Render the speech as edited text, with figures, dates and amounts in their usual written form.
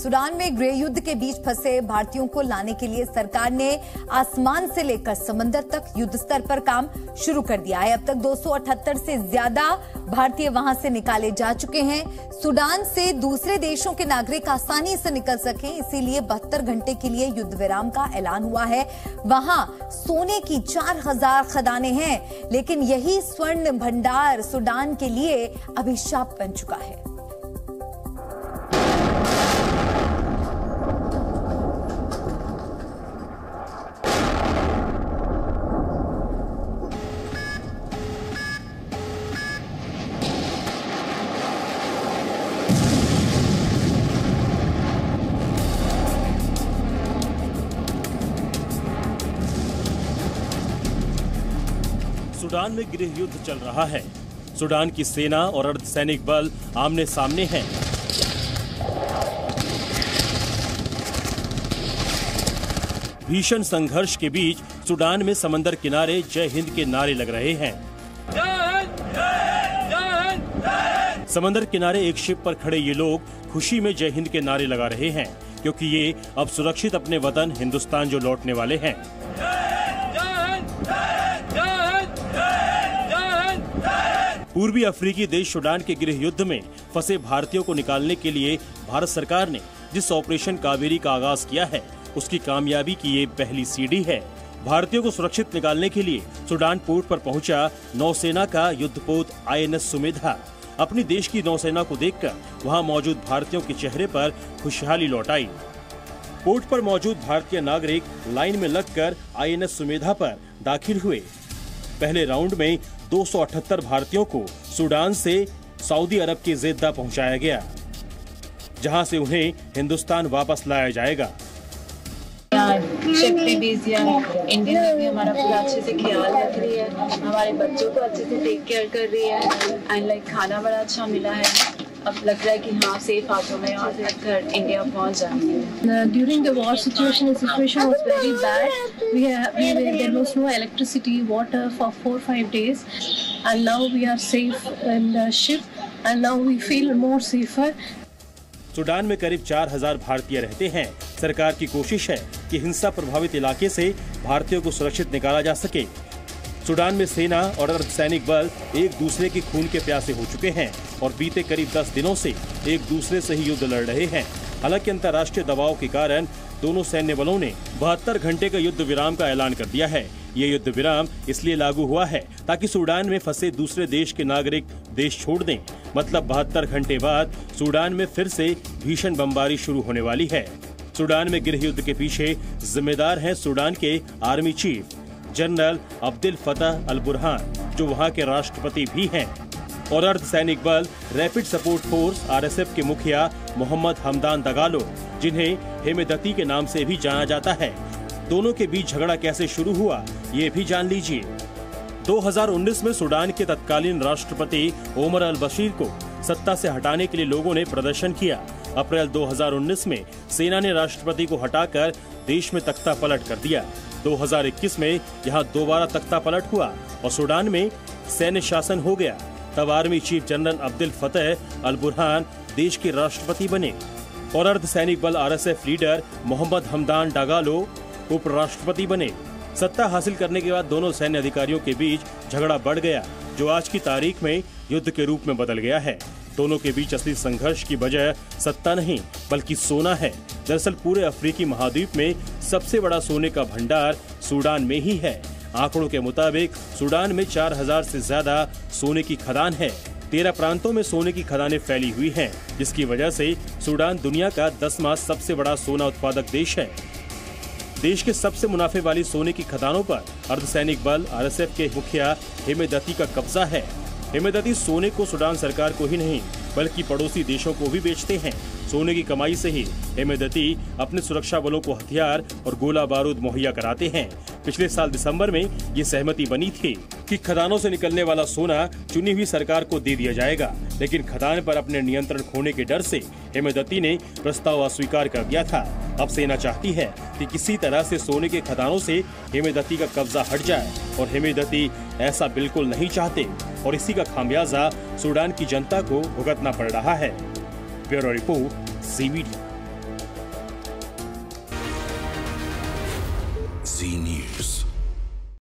Sudan में गृह युद्ध के बीच फंसे भारतीयों को लाने के लिए सरकार ने आसमान से लेकर समंदर तक युद्ध स्तर पर काम शुरू कर दिया है। अब तक 278 से ज्यादा भारतीय वहां से निकाले जा चुके हैं। सूडान से दूसरे देशों के नागरिक आसानी से निकल सकें, इसीलिए 72 घंटे के लिए युद्ध विराम का ऐलान हुआ है। वहां सोने की 4000 खदानें हैं, लेकिन यही स्वर्ण भंडार सूडान के लिए अभिशाप बन चुका है। सूडान में गृह युद्ध चल रहा है। सूडान की सेना और अर्धसैनिक बल आमने सामने हैं। भीषण संघर्ष के बीच सूडान में समंदर किनारे जय हिंद के नारे लग रहे हैं। समंदर किनारे एक शिप पर खड़े ये लोग खुशी में जय हिंद के नारे लगा रहे हैं, क्योंकि ये अब सुरक्षित अपने वतन हिंदुस्तान जो लौटने वाले हैं। पूर्वी अफ्रीकी देश सूडान के गृह युद्ध में फंसे भारतीयों को निकालने के लिए भारत सरकार ने जिस ऑपरेशन कावेरी का आगाज किया है, उसकी कामयाबी की ये पहली सीढ़ी है। भारतीयों को सुरक्षित निकालने के लिए सूडान पोर्ट पर पहुंचा नौसेना का युद्धपोत INS सुमेधा। अपनी देश की नौसेना को देखकर वहां मौजूद भारतीयों के चेहरे पर खुशहाली लौट आई। पोर्ट पर मौजूद भारतीय नागरिक लाइन में लगकर INS सुमेधा पर दाखिल हुए। पहले राउंड में 278 भारतीयों को सूडान से सऊदी अरब के जेद्दा पहुंचाया गया, जहां से उन्हें हिंदुस्तान वापस लाया जाएगा। इंडिया में भी हमारा पूरा अच्छे से ख्याल रख रही है, हमारे बच्चों को अच्छे से टेक केयर कर रही है एंड खाना बड़ा अच्छा मिला है। अब लग रहा है कि हाँ सेफ हाथों में और घर इंडिया पहुंच जाएंगे। During the war situation, the situation was very bad. There was no electricity, water for 4-5 days, and now we are safe in the ship, and now we feel more safer. Sudan में करीब 4000 भारतीय रहते हैं। सरकार की कोशिश है कि हिंसा प्रभावित इलाके से भारतीयों को सुरक्षित निकाला जा सके। सूडान में सेना और अर्धसैनिक बल एक दूसरे के खून के प्यासे हो चुके हैं और बीते करीब 10 दिनों से एक दूसरे से ही युद्ध लड़ रहे हैं। हालांकि अंतर्राष्ट्रीय दबाव के कारण दोनों सैन्य बलों ने 72 घंटे का युद्ध विराम का ऐलान कर दिया है। ये युद्ध विराम इसलिए लागू हुआ है ताकि सूडान में फंसे दूसरे देश के नागरिक देश छोड़ दें। मतलब 72 घंटे बाद सूडान में फिर से भीषण बमबारी शुरू होने वाली है। सूडान में गृह युद्ध के पीछे जिम्मेदार हैं सूडान के आर्मी चीफ जनरल अब्दुल फतह अल बुरहान, जो वहां के राष्ट्रपति भी हैं, और अर्धसैनिक बल रैपिड सपोर्ट फोर्स RSF के मुखिया मोहम्मद हमदान दगालो, जिन्हें हेमेदती के नाम से भी जाना जाता है। दोनों के बीच झगड़ा कैसे शुरू हुआ, ये भी जान लीजिए। 2019 में सूडान के तत्कालीन राष्ट्रपति ओमर अल बशीर को सत्ता से हटाने के लिए लोगों ने प्रदर्शन किया। अप्रैल 2019 में सेना ने राष्ट्रपति को हटाकर देश में तख्ता पलट कर दिया। 2021 में यहाँ दोबारा तख्ता पलट हुआ और सूडान में सैन्य शासन हो गया। तब आर्मी चीफ जनरल अब्दुल फतह अल बुरहान देश के राष्ट्रपति बने और अर्धसैनिक बल RSF लीडर मोहम्मद हमदान डगालो उपराष्ट्रपति बने। सत्ता हासिल करने के बाद दोनों सैन्य अधिकारियों के बीच झगड़ा बढ़ गया, जो आज की तारीख में युद्ध के रूप में बदल गया है। दोनों के बीच असली संघर्ष की वजह सत्ता नहीं बल्कि सोना है। दरअसल पूरे अफ्रीकी महाद्वीप में सबसे बड़ा सोने का भंडार सूडान में ही है। आंकड़ों के मुताबिक सूडान में 4000 से ज्यादा सोने की खदान है। 13 प्रांतों में सोने की खदानें फैली हुई हैं, जिसकी वजह से सूडान दुनिया का 10वां सबसे बड़ा सोना उत्पादक देश है। देश के सबसे मुनाफे वाली सोने की खदानों पर अर्धसैनिक बल RSF के मुखिया हेमेदती का कब्जा है। हेमेदती सोने को सूडान सरकार को ही नहीं बल्कि पड़ोसी देशों को भी बेचते हैं। सोने की कमाई से ही हेमेदती अपने सुरक्षा बलों को हथियार और गोला बारूद मुहैया कराते हैं। पिछले साल दिसंबर में ये सहमति बनी थी कि खदानों से निकलने वाला सोना चुनी हुई सरकार को दे दिया जाएगा, लेकिन खदान पर अपने नियंत्रण खोने के डर से हेमेदती ने प्रस्ताव अस्वीकार कर दिया था। अब सेना चाहती है कि किसी तरह से सोने के खदानों से हेमेदती का कब्जा हट जाए और हेमेदती ऐसा बिल्कुल नहीं चाहते और इसी का खामियाजा सूडान की जनता को भुगतना पड़ रहा है। Bureau report CBD। Zee News.